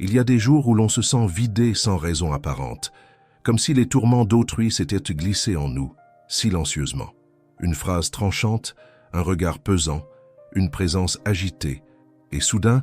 Il y a des jours où l'on se sent vidé sans raison apparente, comme si les tourments d'autrui s'étaient glissés en nous, silencieusement. Une phrase tranchante, un regard pesant, une présence agitée, et soudain,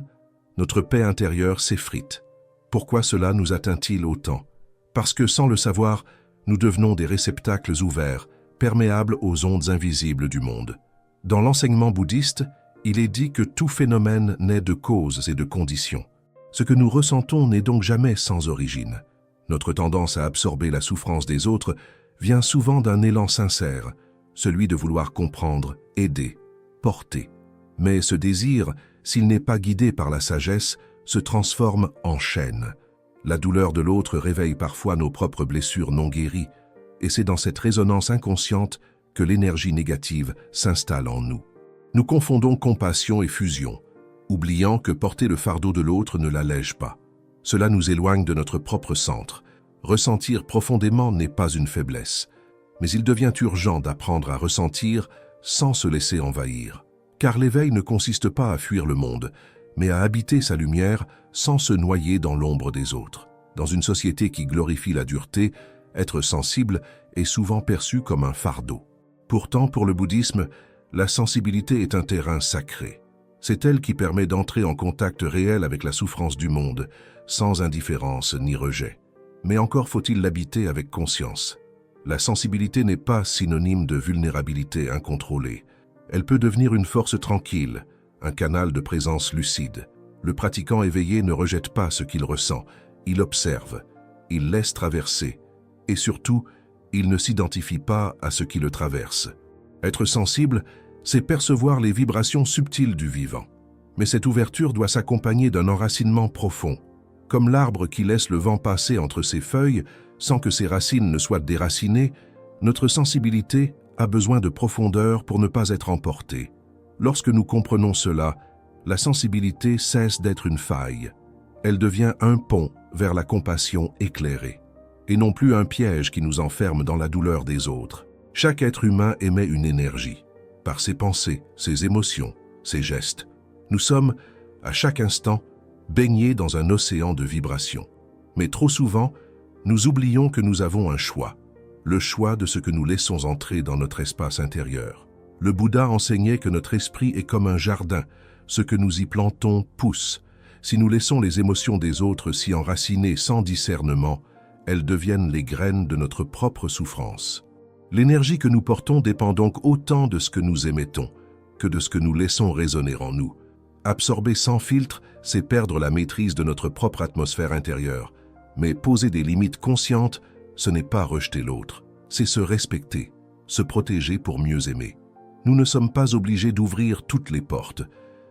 notre paix intérieure s'effrite. Pourquoi cela nous atteint-il autant? Parce que, sans le savoir, nous devenons des réceptacles ouverts, perméables aux ondes invisibles du monde. Dans l'enseignement bouddhiste, il est dit que tout phénomène naît de causes et de conditions. Ce que nous ressentons n'est donc jamais sans origine. Notre tendance à absorber la souffrance des autres vient souvent d'un élan sincère, celui de vouloir comprendre, aider, porter. Mais ce désir, s'il n'est pas guidé par la sagesse, se transforme en chaîne. La douleur de l'autre réveille parfois nos propres blessures non guéries, et c'est dans cette résonance inconsciente que l'énergie négative s'installe en nous. Nous confondons compassion et fusion, oubliant que porter le fardeau de l'autre ne l'allège pas. Cela nous éloigne de notre propre centre. Ressentir profondément n'est pas une faiblesse, mais il devient urgent d'apprendre à ressentir sans se laisser envahir. Car l'éveil ne consiste pas à fuir le monde, mais à habiter sa lumière sans se noyer dans l'ombre des autres. Dans une société qui glorifie la dureté, être sensible est souvent perçu comme un fardeau. Pourtant, pour le bouddhisme, la sensibilité est un terrain sacré. C'est elle qui permet d'entrer en contact réel avec la souffrance du monde, sans indifférence ni rejet. Mais encore faut-il l'habiter avec conscience. La sensibilité n'est pas synonyme de vulnérabilité incontrôlée. Elle peut devenir une force tranquille, un canal de présence lucide. Le pratiquant éveillé ne rejette pas ce qu'il ressent, il observe, il laisse traverser, et surtout, il ne s'identifie pas à ce qui le traverse. Être sensible, c'est percevoir les vibrations subtiles du vivant. Mais cette ouverture doit s'accompagner d'un enracinement profond. Comme l'arbre qui laisse le vent passer entre ses feuilles sans que ses racines ne soient déracinées, notre sensibilité a besoin de profondeur pour ne pas être emportée. Lorsque nous comprenons cela, la sensibilité cesse d'être une faille. Elle devient un pont vers la compassion éclairée, et non plus un piège qui nous enferme dans la douleur des autres. Chaque être humain émet une énergie, par ses pensées, ses émotions, ses gestes. Nous sommes, à chaque instant, baignés dans un océan de vibrations. Mais trop souvent, nous oublions que nous avons un choix, le choix de ce que nous laissons entrer dans notre espace intérieur. Le Bouddha enseignait que notre esprit est comme un jardin, ce que nous y plantons pousse. Si nous laissons les émotions des autres s'y enraciner sans discernement, elles deviennent les graines de notre propre souffrance. L'énergie que nous portons dépend donc autant de ce que nous émettons que de ce que nous laissons résonner en nous. Absorber sans filtre, c'est perdre la maîtrise de notre propre atmosphère intérieure. Mais poser des limites conscientes, ce n'est pas rejeter l'autre, c'est se respecter, se protéger pour mieux aimer. Nous ne sommes pas obligés d'ouvrir toutes les portes.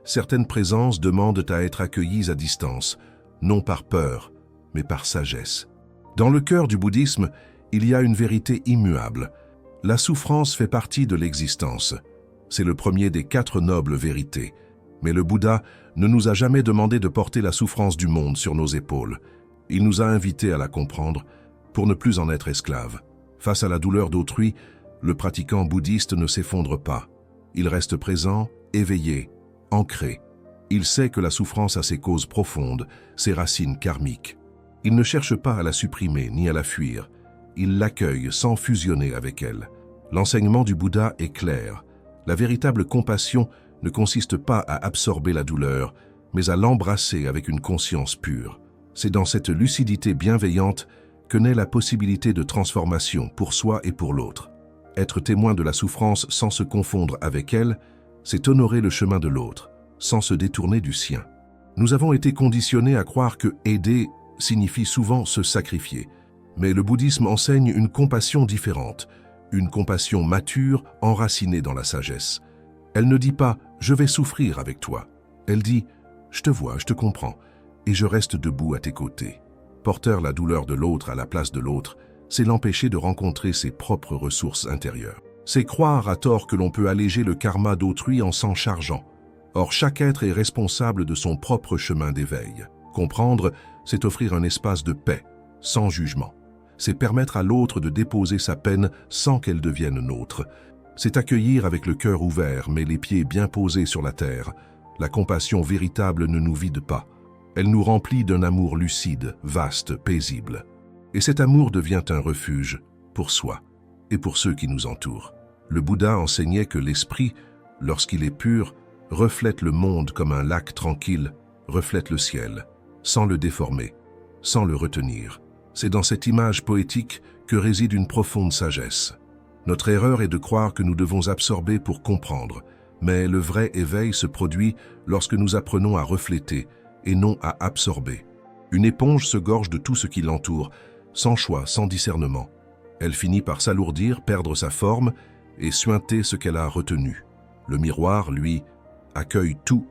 Certaines présences demandent à être accueillies à distance, non par peur, mais par sagesse. Dans le cœur du bouddhisme, il y a une vérité immuable. La souffrance fait partie de l'existence. C'est le premier des 4 nobles vérités. Mais le Bouddha ne nous a jamais demandé de porter la souffrance du monde sur nos épaules. Il nous a invités à la comprendre pour ne plus en être esclaves. Face à la douleur d'autrui, le pratiquant bouddhiste ne s'effondre pas. Il reste présent, éveillé, ancré. Il sait que la souffrance a ses causes profondes, ses racines karmiques. Il ne cherche pas à la supprimer ni à la fuir. Il l'accueille sans fusionner avec elle. L'enseignement du Bouddha est clair. La véritable compassion ne consiste pas à absorber la douleur, mais à l'embrasser avec une conscience pure. C'est dans cette lucidité bienveillante que naît la possibilité de transformation pour soi et pour l'autre. Être témoin de la souffrance sans se confondre avec elle, c'est honorer le chemin de l'autre, sans se détourner du sien. Nous avons été conditionnés à croire que aider signifie souvent se sacrifier. Mais le bouddhisme enseigne une compassion différente, une compassion mature enracinée dans la sagesse. Elle ne dit pas « je vais souffrir avec toi ». Elle dit « je te vois, je te comprends, et je reste debout à tes côtés ». Porter la douleur de l'autre à la place de l'autre, c'est l'empêcher de rencontrer ses propres ressources intérieures. C'est croire à tort que l'on peut alléger le karma d'autrui en s'en chargeant. Or, chaque être est responsable de son propre chemin d'éveil. Comprendre, c'est offrir un espace de paix, sans jugement. C'est permettre à l'autre de déposer sa peine sans qu'elle devienne nôtre. C'est accueillir avec le cœur ouvert, mais les pieds bien posés sur la terre. La compassion véritable ne nous vide pas. Elle nous remplit d'un amour lucide, vaste, paisible. Et cet amour devient un refuge pour soi et pour ceux qui nous entourent. Le Bouddha enseignait que l'esprit, lorsqu'il est pur, reflète le monde comme un lac tranquille reflète le ciel, sans le déformer, sans le retenir. C'est dans cette image poétique que réside une profonde sagesse. Notre erreur est de croire que nous devons absorber pour comprendre, mais le vrai éveil se produit lorsque nous apprenons à refléter et non à absorber. Une éponge se gorge de tout ce qui l'entoure, sans choix, sans discernement. Elle finit par s'alourdir, perdre sa forme et suinter ce qu'elle a retenu. Le miroir, lui, accueille tout,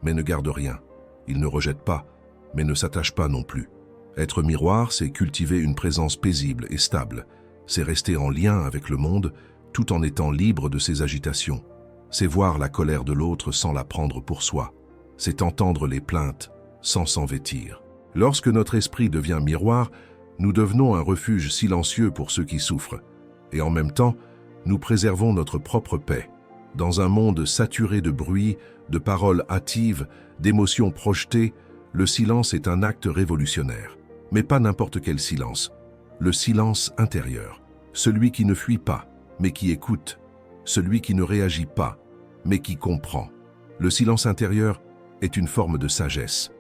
mais ne garde rien. Il ne rejette pas, mais ne s'attache pas non plus. Être miroir, c'est cultiver une présence paisible et stable. C'est rester en lien avec le monde, tout en étant libre de ses agitations. C'est voir la colère de l'autre sans la prendre pour soi. C'est entendre les plaintes sans s'en vêtir. Lorsque notre esprit devient miroir, nous devenons un refuge silencieux pour ceux qui souffrent. Et en même temps, nous préservons notre propre paix. Dans un monde saturé de bruit, de paroles hâtives, d'émotions projetées, le silence est un acte révolutionnaire. Mais pas n'importe quel silence. Le silence intérieur. Celui qui ne fuit pas, mais qui écoute. Celui qui ne réagit pas, mais qui comprend. Le silence intérieur est une forme de sagesse.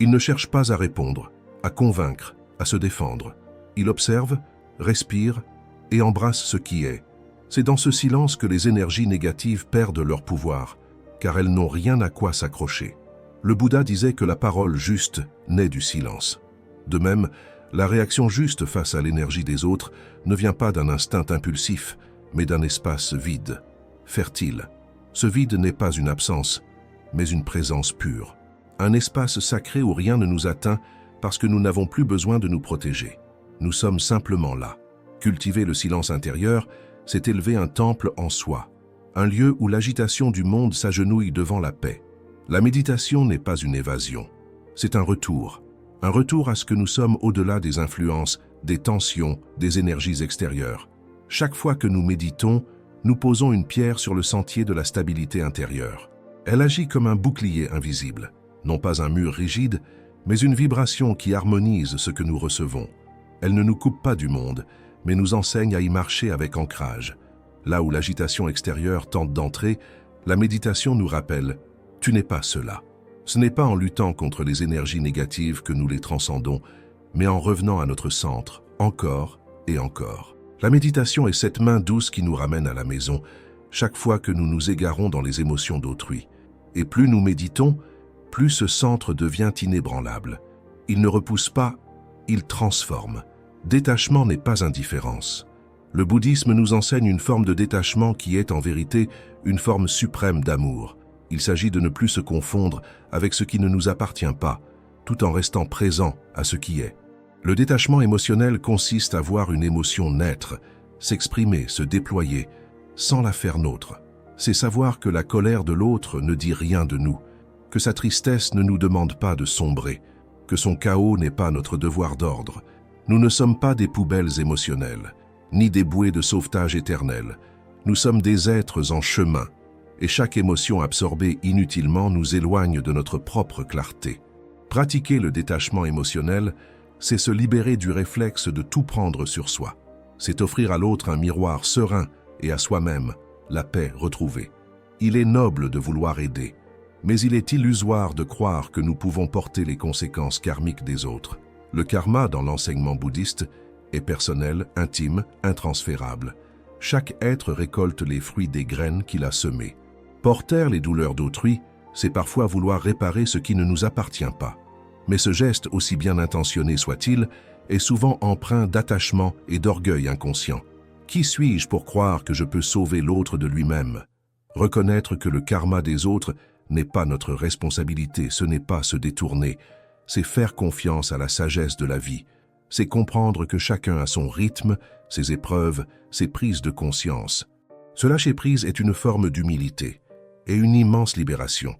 Il ne cherche pas à répondre, à convaincre, à se défendre. Il observe, respire et embrasse ce qui est. C'est dans ce silence que les énergies négatives perdent leur pouvoir, car elles n'ont rien à quoi s'accrocher. Le Bouddha disait que la parole juste naît du silence. De même, la réaction juste face à l'énergie des autres ne vient pas d'un instinct impulsif, mais d'un espace vide, fertile. Ce vide n'est pas une absence, mais une présence pure. Un espace sacré où rien ne nous atteint parce que nous n'avons plus besoin de nous protéger. Nous sommes simplement là. Cultiver le silence intérieur, c'est élever un temple en soi, un lieu où l'agitation du monde s'agenouille devant la paix. La méditation n'est pas une évasion, c'est un retour à ce que nous sommes au-delà des influences, des tensions, des énergies extérieures. Chaque fois que nous méditons, nous posons une pierre sur le sentier de la stabilité intérieure. Elle agit comme un bouclier invisible, non pas un mur rigide, mais une vibration qui harmonise ce que nous recevons. Elle ne nous coupe pas du monde, mais nous enseigne à y marcher avec ancrage. Là où l'agitation extérieure tente d'entrer, la méditation nous rappelle « Tu n'es pas cela ». Ce n'est pas en luttant contre les énergies négatives que nous les transcendons, mais en revenant à notre centre, encore et encore. La méditation est cette main douce qui nous ramène à la maison, chaque fois que nous nous égarons dans les émotions d'autrui. Et plus nous méditons, plus ce centre devient inébranlable. Il ne repousse pas, il transforme. Détachement n'est pas indifférence. Le bouddhisme nous enseigne une forme de détachement qui est en vérité une forme suprême d'amour. Il s'agit de ne plus se confondre avec ce qui ne nous appartient pas, tout en restant présent à ce qui est. Le détachement émotionnel consiste à voir une émotion naître, s'exprimer, se déployer, sans la faire nôtre. C'est savoir que la colère de l'autre ne dit rien de nous, que sa tristesse ne nous demande pas de sombrer, que son chaos n'est pas notre devoir d'ordre. Nous ne sommes pas des poubelles émotionnelles, ni des bouées de sauvetage éternelles. Nous sommes des êtres en chemin, et chaque émotion absorbée inutilement nous éloigne de notre propre clarté. Pratiquer le détachement émotionnel, c'est se libérer du réflexe de tout prendre sur soi. C'est offrir à l'autre un miroir serein et à soi-même la paix retrouvée. Il est noble de vouloir aider, mais il est illusoire de croire que nous pouvons porter les conséquences karmiques des autres. Le karma, dans l'enseignement bouddhiste, est personnel, intime, intransférable. Chaque être récolte les fruits des graines qu'il a semées. Porter les douleurs d'autrui, c'est parfois vouloir réparer ce qui ne nous appartient pas. Mais ce geste, aussi bien intentionné soit-il, est souvent empreint d'attachement et d'orgueil inconscient. Qui suis-je pour croire que je peux sauver l'autre de lui-même? Reconnaître que le karma des autres n'est pas notre responsabilité, ce n'est pas se détourner, c'est faire confiance à la sagesse de la vie. C'est comprendre que chacun a son rythme, ses épreuves, ses prises de conscience. Ce lâcher-prise est une forme d'humilité et une immense libération.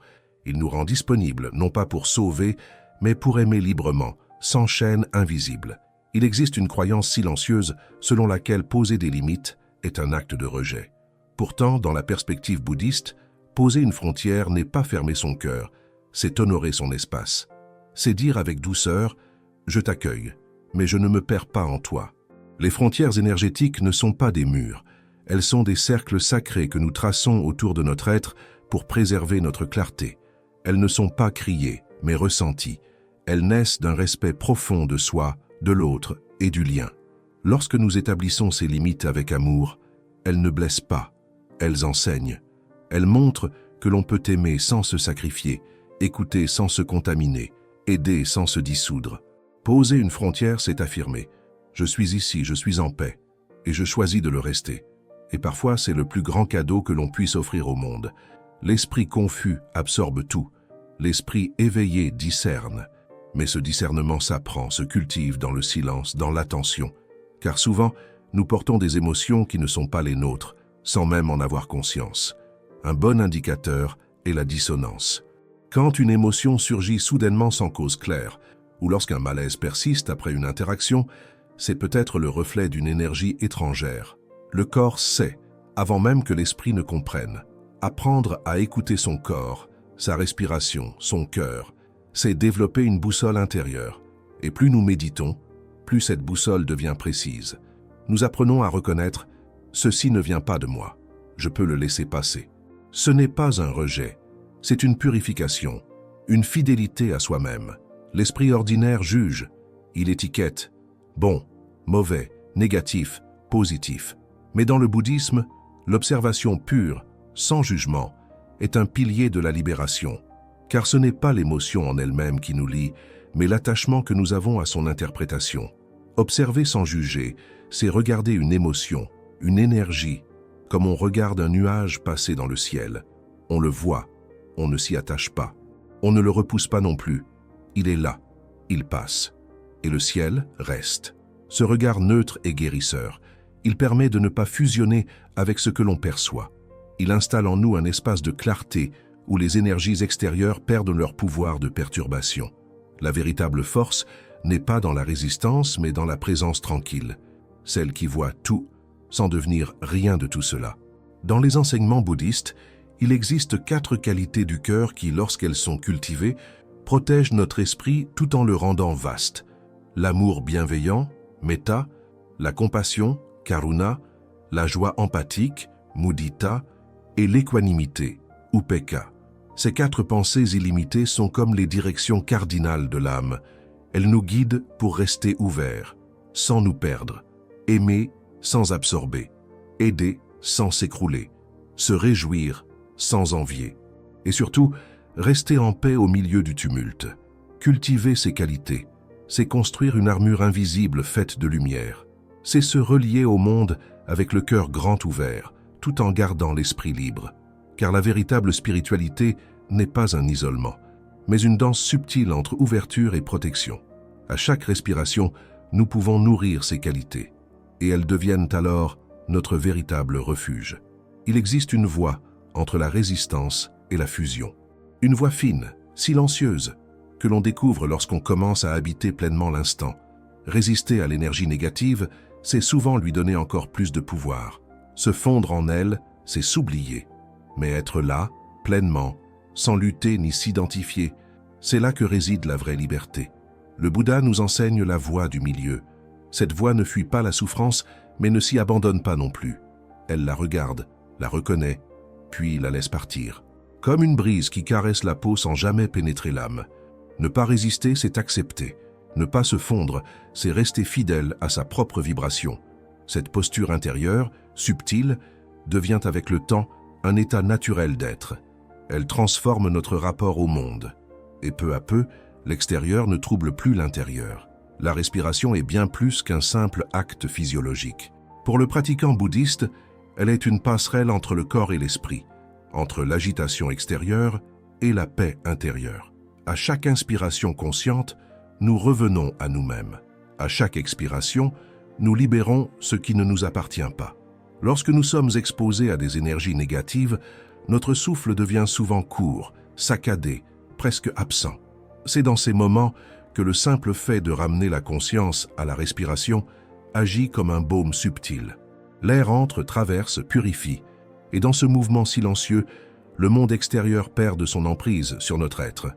Il nous rend disponibles, non pas pour sauver, mais pour aimer librement, sans chaîne invisible. Il existe une croyance silencieuse selon laquelle poser des limites est un acte de rejet. Pourtant, dans la perspective bouddhiste, poser une frontière n'est pas fermer son cœur, c'est honorer son espace. C'est dire avec douceur « Je t'accueille, mais je ne me perds pas en toi ». Les frontières énergétiques ne sont pas des murs, elles sont des cercles sacrés que nous traçons autour de notre être pour préserver notre clarté. Elles ne sont pas criées, mais ressenties. Elles naissent d'un respect profond de soi, de l'autre et du lien. Lorsque nous établissons ces limites avec amour, elles ne blessent pas, elles enseignent. Elles montrent que l'on peut aimer sans se sacrifier, écouter sans se contaminer, aider sans se dissoudre. Poser une frontière, c'est affirmer « Je suis ici, je suis en paix, et je choisis de le rester ». Et parfois, c'est le plus grand cadeau que l'on puisse offrir au monde. L'esprit confus absorbe tout. L'esprit éveillé discerne. Mais ce discernement s'apprend, se cultive dans le silence, dans l'attention. Car souvent, nous portons des émotions qui ne sont pas les nôtres, sans même en avoir conscience. Un bon indicateur est la dissonance. Quand une émotion surgit soudainement sans cause claire, ou lorsqu'un malaise persiste après une interaction, c'est peut-être le reflet d'une énergie étrangère. Le corps sait, avant même que l'esprit ne comprenne. Apprendre à écouter son corps, sa respiration, son cœur, c'est développer une boussole intérieure. Et plus nous méditons, plus cette boussole devient précise. Nous apprenons à reconnaître « ceci ne vient pas de moi, je peux le laisser passer ». Ce n'est pas un rejet, c'est une purification, une fidélité à soi-même. L'esprit ordinaire juge, il étiquette « bon »,« mauvais »,« négatif »,« positif ». Mais dans le bouddhisme, l'observation pure, sans jugement, est un pilier de la libération, car ce n'est pas l'émotion en elle-même qui nous lie, mais l'attachement que nous avons à son interprétation. Observer sans juger, c'est regarder une émotion, une énergie, comme on regarde un nuage passer dans le ciel. On le voit, on ne s'y attache pas. On ne le repousse pas non plus. Il est là, il passe. Et le ciel reste. Ce regard neutre et guérisseur, il permet de ne pas fusionner avec ce que l'on perçoit. Il installe en nous un espace de clarté où les énergies extérieures perdent leur pouvoir de perturbation. La véritable force n'est pas dans la résistance, mais dans la présence tranquille, celle qui voit tout sans devenir rien de tout cela. Dans les enseignements bouddhistes, il existe 4 qualités du cœur qui, lorsqu'elles sont cultivées, protègent notre esprit tout en le rendant vaste. L'amour bienveillant, metta, la compassion, karuna, la joie empathique, mudita, et l'équanimité, upekkha. Ces 4 pensées illimitées sont comme les directions cardinales de l'âme. Elles nous guident pour rester ouverts, sans nous perdre, aimer sans absorber, aider sans s'écrouler, se réjouir sans envier, et surtout, rester en paix au milieu du tumulte. Cultiver ces qualités, c'est construire une armure invisible faite de lumière. C'est se relier au monde avec le cœur grand ouvert, tout en gardant l'esprit libre. Car la véritable spiritualité n'est pas un isolement, mais une danse subtile entre ouverture et protection. À chaque respiration, nous pouvons nourrir ces qualités, et elles deviennent alors notre véritable refuge. Il existe une voie entre la résistance et la fusion. Une voie fine, silencieuse, que l'on découvre lorsqu'on commence à habiter pleinement l'instant. Résister à l'énergie négative, c'est souvent lui donner encore plus de pouvoir. Se fondre en elle, c'est s'oublier. Mais être là, pleinement, sans lutter ni s'identifier, c'est là que réside la vraie liberté. Le Bouddha nous enseigne la voie du milieu. Cette voie ne fuit pas la souffrance, mais ne s'y abandonne pas non plus. Elle la regarde, la reconnaît, puis la laisse partir. Comme une brise qui caresse la peau sans jamais pénétrer l'âme. Ne pas résister, c'est accepter. Ne pas se fondre, c'est rester fidèle à sa propre vibration. Cette posture intérieure, subtile, devient avec le temps un état naturel d'être. Elle transforme notre rapport au monde. Et peu à peu, l'extérieur ne trouble plus l'intérieur. La respiration est bien plus qu'un simple acte physiologique. Pour le pratiquant bouddhiste, elle est une passerelle entre le corps et l'esprit, entre l'agitation extérieure et la paix intérieure. À chaque inspiration consciente, nous revenons à nous-mêmes. À chaque expiration, nous libérons ce qui ne nous appartient pas. Lorsque nous sommes exposés à des énergies négatives, notre souffle devient souvent court, saccadé, presque absent. C'est dans ces moments que le simple fait de ramener la conscience à la respiration agit comme un baume subtil. L'air entre, traverse, purifie, et dans ce mouvement silencieux, le monde extérieur perd de son emprise sur notre être.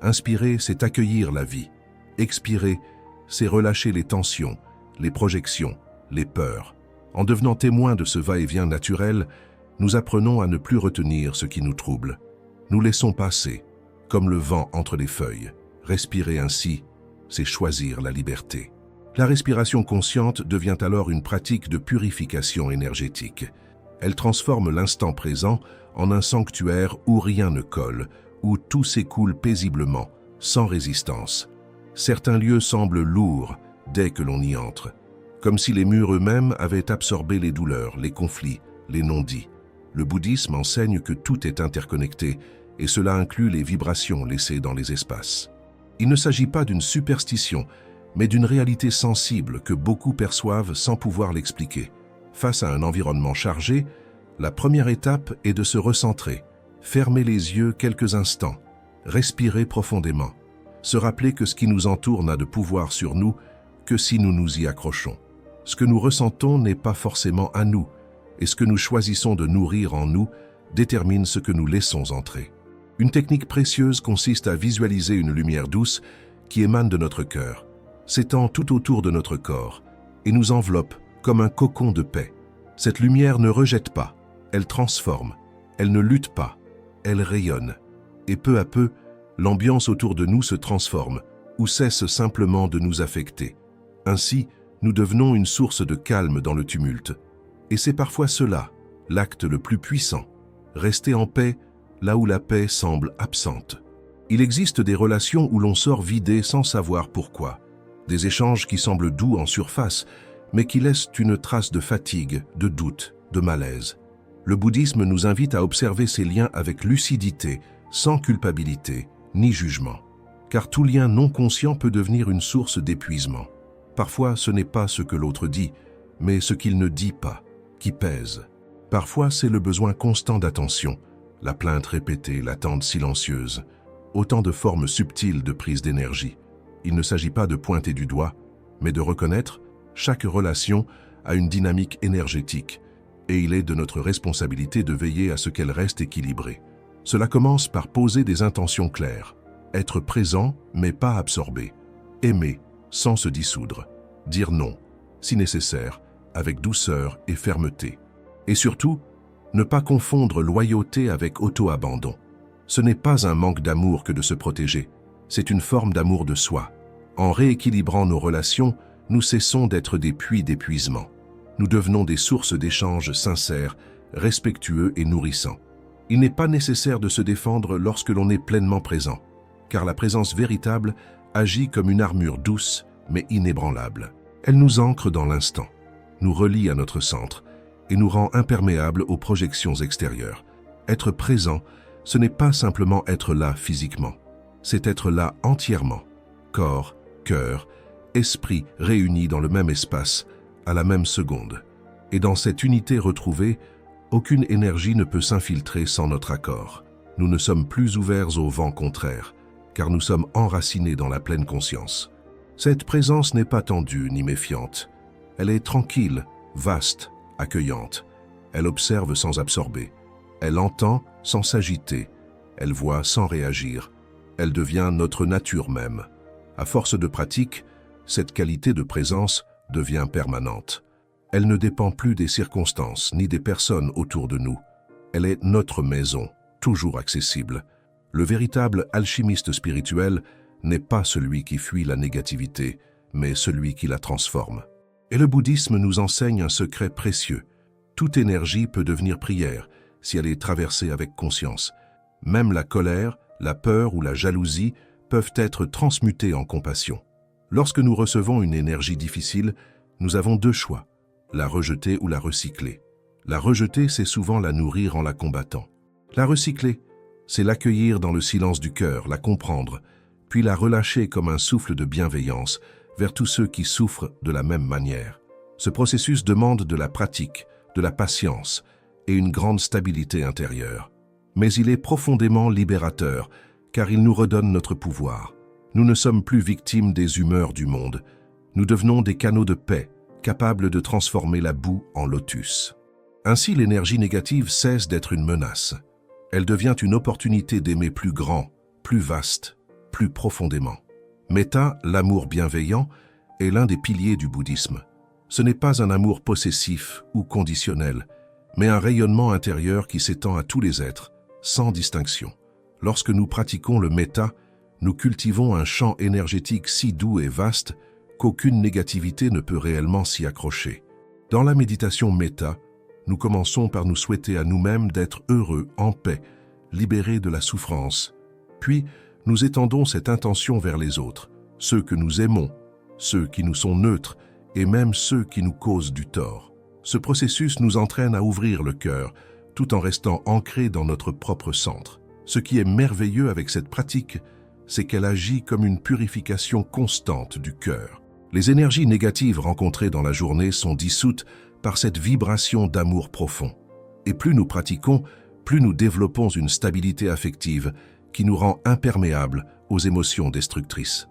Inspirer, c'est accueillir la vie. Expirer, c'est relâcher les tensions, les projections, les peurs. En devenant témoins de ce va-et-vient naturel, nous apprenons à ne plus retenir ce qui nous trouble. Nous laissons passer, comme le vent entre les feuilles. Respirer ainsi, c'est choisir la liberté. La respiration consciente devient alors une pratique de purification énergétique. Elle transforme l'instant présent en un sanctuaire où rien ne colle, où tout s'écoule paisiblement, sans résistance. Certains lieux semblent lourds dès que l'on y entre, comme si les murs eux-mêmes avaient absorbé les douleurs, les conflits, les non-dits. Le bouddhisme enseigne que tout est interconnecté, et cela inclut les vibrations laissées dans les espaces. Il ne s'agit pas d'une superstition, mais d'une réalité sensible que beaucoup perçoivent sans pouvoir l'expliquer. Face à un environnement chargé, la première étape est de se recentrer, fermer les yeux quelques instants, respirer profondément, se rappeler que ce qui nous entoure n'a de pouvoir sur nous que si nous nous y accrochons. Ce que nous ressentons n'est pas forcément à nous, et ce que nous choisissons de nourrir en nous détermine ce que nous laissons entrer. Une technique précieuse consiste à visualiser une lumière douce qui émane de notre cœur, s'étend tout autour de notre corps et nous enveloppe comme un cocon de paix. Cette lumière ne rejette pas, elle transforme, elle ne lutte pas, elle rayonne. Et peu à peu, l'ambiance autour de nous se transforme ou cesse simplement de nous affecter. Ainsi, nous devenons une source de calme dans le tumulte. Et c'est parfois cela, l'acte le plus puissant, rester en paix là où la paix semble absente. Il existe des relations où l'on sort vidé sans savoir pourquoi, des échanges qui semblent doux en surface, mais qui laissent une trace de fatigue, de doute, de malaise. Le bouddhisme nous invite à observer ces liens avec lucidité, sans culpabilité, ni jugement. Car tout lien non conscient peut devenir une source d'épuisement. Parfois, ce n'est pas ce que l'autre dit, mais ce qu'il ne dit pas, qui pèse. Parfois, c'est le besoin constant d'attention, la plainte répétée, l'attente silencieuse, autant de formes subtiles de prise d'énergie. Il ne s'agit pas de pointer du doigt, mais de reconnaître chaque relation a une dynamique énergétique, et il est de notre responsabilité de veiller à ce qu'elle reste équilibrée. Cela commence par poser des intentions claires, être présent mais pas absorbé, aimer sans se dissoudre, dire non, si nécessaire, avec douceur et fermeté. Et surtout, ne pas confondre loyauté avec auto-abandon. Ce n'est pas un manque d'amour que de se protéger, c'est une forme d'amour de soi. En rééquilibrant nos relations, nous cessons d'être des puits d'épuisement. Nous devenons des sources d'échanges sincères, respectueux et nourrissants. Il n'est pas nécessaire de se défendre lorsque l'on est pleinement présent, car la présence véritable agit comme une armure douce mais inébranlable. Elle nous ancre dans l'instant, nous relie à notre centre et nous rend imperméables aux projections extérieures. Être présent, ce n'est pas simplement être là physiquement, c'est être là entièrement, corps, cœur, esprit réunis dans le même espace, à la même seconde. Et dans cette unité retrouvée, aucune énergie ne peut s'infiltrer sans notre accord. Nous ne sommes plus ouverts au vent contraire, car nous sommes enracinés dans la pleine conscience. Cette présence n'est pas tendue ni méfiante. Elle est tranquille, vaste, accueillante. Elle observe sans absorber. Elle entend sans s'agiter. Elle voit sans réagir. Elle devient notre nature même. À force de pratique, cette qualité de présence devient permanente. Elle ne dépend plus des circonstances ni des personnes autour de nous. Elle est notre maison, toujours accessible. Le véritable alchimiste spirituel n'est pas celui qui fuit la négativité, mais celui qui la transforme. Et le bouddhisme nous enseigne un secret précieux. Toute énergie peut devenir prière si elle est traversée avec conscience. Même la colère, la peur ou la jalousie peuvent être transmutées en compassion. Lorsque nous recevons une énergie difficile, nous avons deux choix, la rejeter ou la recycler. La rejeter, c'est souvent la nourrir en la combattant. La recycler, c'est l'accueillir dans le silence du cœur, la comprendre, puis la relâcher comme un souffle de bienveillance vers tous ceux qui souffrent de la même manière. Ce processus demande de la pratique, de la patience et une grande stabilité intérieure. Mais il est profondément libérateur, car il nous redonne notre pouvoir. Nous ne sommes plus victimes des humeurs du monde. Nous devenons des canaux de paix, capables de transformer la boue en lotus. Ainsi, l'énergie négative cesse d'être une menace. Elle devient une opportunité d'aimer plus grand, plus vaste, plus profondément. Metta, l'amour bienveillant, est l'un des piliers du bouddhisme. Ce n'est pas un amour possessif ou conditionnel, mais un rayonnement intérieur qui s'étend à tous les êtres, sans distinction. Lorsque nous pratiquons le metta, nous cultivons un champ énergétique si doux et vaste qu'aucune négativité ne peut réellement s'y accrocher. Dans la méditation metta, nous commençons par nous souhaiter à nous-mêmes d'être heureux, en paix, libérés de la souffrance. Puis, nous étendons cette intention vers les autres, ceux que nous aimons, ceux qui nous sont neutres et même ceux qui nous causent du tort. Ce processus nous entraîne à ouvrir le cœur, tout en restant ancrés dans notre propre centre. Ce qui est merveilleux avec cette pratique, c'est qu'elle agit comme une purification constante du cœur. Les énergies négatives rencontrées dans la journée sont dissoutes par cette vibration d'amour profond. Et plus nous pratiquons, plus nous développons une stabilité affective qui nous rend imperméables aux émotions destructrices.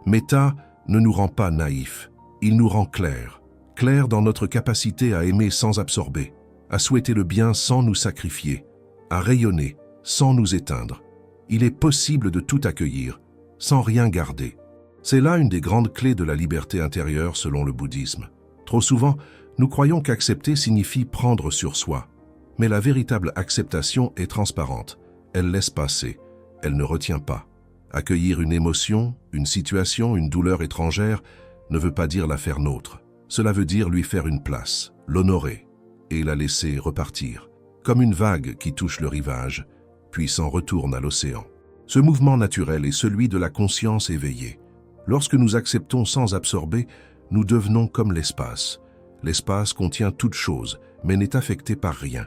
Metta ne nous rend pas naïfs, il nous rend clairs. Clairs dans notre capacité à aimer sans absorber, à souhaiter le bien sans nous sacrifier, à rayonner sans nous éteindre. Il est possible de tout accueillir, sans rien garder. C'est là une des grandes clés de la liberté intérieure selon le bouddhisme. Trop souvent, nous croyons qu'accepter signifie prendre sur soi. Mais la véritable acceptation est transparente. Elle laisse passer, elle ne retient pas. Accueillir une émotion, une situation, une douleur étrangère ne veut pas dire la faire nôtre. Cela veut dire lui faire une place, l'honorer et la laisser repartir, comme une vague qui touche le rivage, puis s'en retourne à l'océan. Ce mouvement naturel est celui de la conscience éveillée. Lorsque nous acceptons sans absorber, nous devenons comme l'espace. L'espace contient toute chose, mais n'est affecté par rien.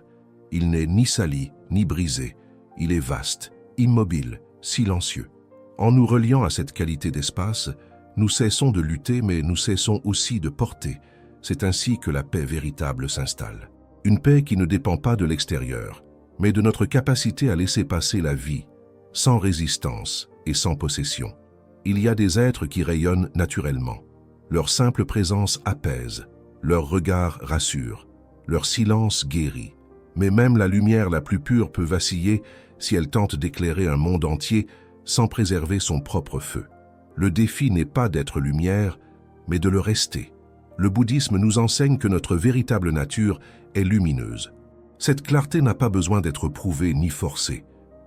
Il n'est ni sali, ni brisé. Il est vaste, immobile, silencieux. En nous reliant à cette qualité d'espace, nous cessons de lutter, mais nous cessons aussi de porter. C'est ainsi que la paix véritable s'installe. Une paix qui ne dépend pas de l'extérieur, mais de notre capacité à laisser passer la vie, sans résistance et sans possession. Il y a des êtres qui rayonnent naturellement. Leur simple présence apaise, leur regard rassure, leur silence guérit. Mais même la lumière la plus pure peut vaciller si elle tente d'éclairer un monde entier sans préserver son propre feu. Le défi n'est pas d'être lumière, mais de le rester. Le bouddhisme nous enseigne que notre véritable nature est lumineuse. Cette clarté n'a pas besoin d'être prouvée ni forcée.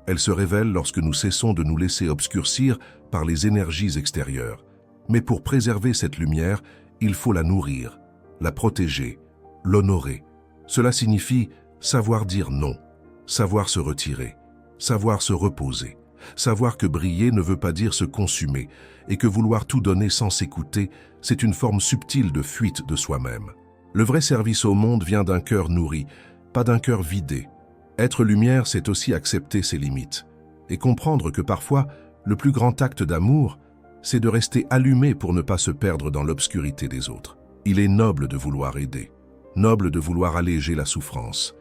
Elle se révèle lorsque nous cessons de nous laisser obscurcir par les énergies extérieures. Mais pour préserver cette lumière, il faut la nourrir, la protéger, l'honorer. Cela signifie savoir dire non, savoir se retirer, savoir se reposer. Savoir que briller ne veut pas dire se consumer et que vouloir tout donner sans s'écouter, c'est une forme subtile de fuite de soi-même. Le vrai service au monde vient d'un cœur nourri, pas d'un cœur vidé. Être lumière, c'est aussi accepter ses limites et comprendre que parfois, le plus grand acte d'amour, c'est de rester allumé pour ne pas se perdre dans l'obscurité des autres. Il est noble de vouloir aider, noble de vouloir alléger la souffrance.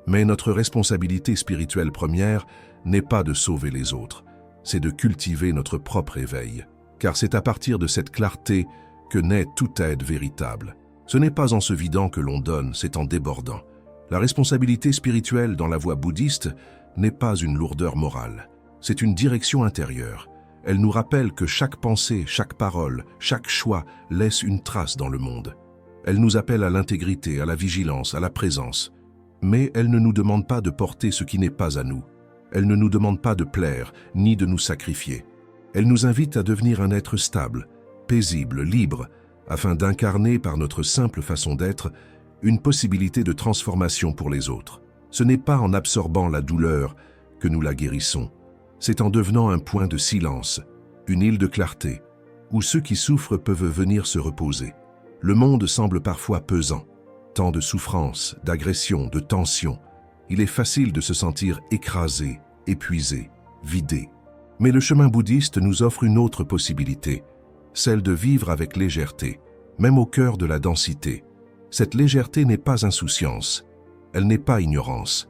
Mais notre responsabilité spirituelle première n'est pas de sauver les autres, c'est de cultiver notre propre éveil. Car c'est à partir de cette clarté que naît toute aide véritable. Ce n'est pas en se vidant que l'on donne, c'est en débordant. La responsabilité spirituelle dans la voie bouddhiste n'est pas une lourdeur morale, c'est une direction intérieure. Elle nous rappelle que chaque pensée, chaque parole, chaque choix laisse une trace dans le monde. Elle nous appelle à l'intégrité, à la vigilance, à la présence. Mais elle ne nous demande pas de porter ce qui n'est pas à nous. Elle ne nous demande pas de plaire, ni de nous sacrifier. Elle nous invite à devenir un être stable, paisible, libre, afin d'incarner par notre simple façon d'être une possibilité de transformation pour les autres. Ce n'est pas en absorbant la douleur que nous la guérissons. C'est en devenant un point de silence, une île de clarté, où ceux qui souffrent peuvent venir se reposer. Le monde semble parfois pesant. Tant de souffrances, d'agressions, de tensions. Il est facile de se sentir écrasé, épuisé, vidé. Mais le chemin bouddhiste nous offre une autre possibilité, celle de vivre avec légèreté, même au cœur de la densité. Cette légèreté n'est pas insouciance, elle n'est pas ignorance.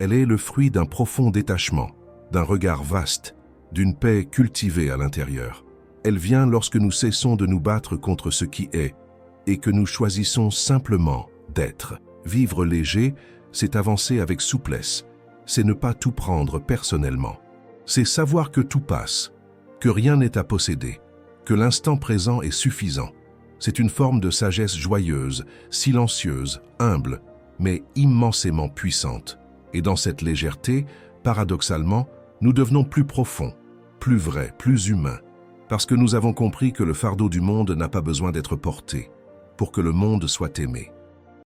Elle est le fruit d'un profond détachement, d'un regard vaste, d'une paix cultivée à l'intérieur. Elle vient lorsque nous cessons de nous battre contre ce qui est et que nous choisissons simplement d'être. Vivre léger, c'est avancer avec souplesse, c'est ne pas tout prendre personnellement. C'est savoir que tout passe, que rien n'est à posséder, que l'instant présent est suffisant. C'est une forme de sagesse joyeuse, silencieuse, humble, mais immensément puissante. Et dans cette légèreté, paradoxalement, nous devenons plus profonds, plus vrais, plus humains, parce que nous avons compris que le fardeau du monde n'a pas besoin d'être porté pour que le monde soit aimé.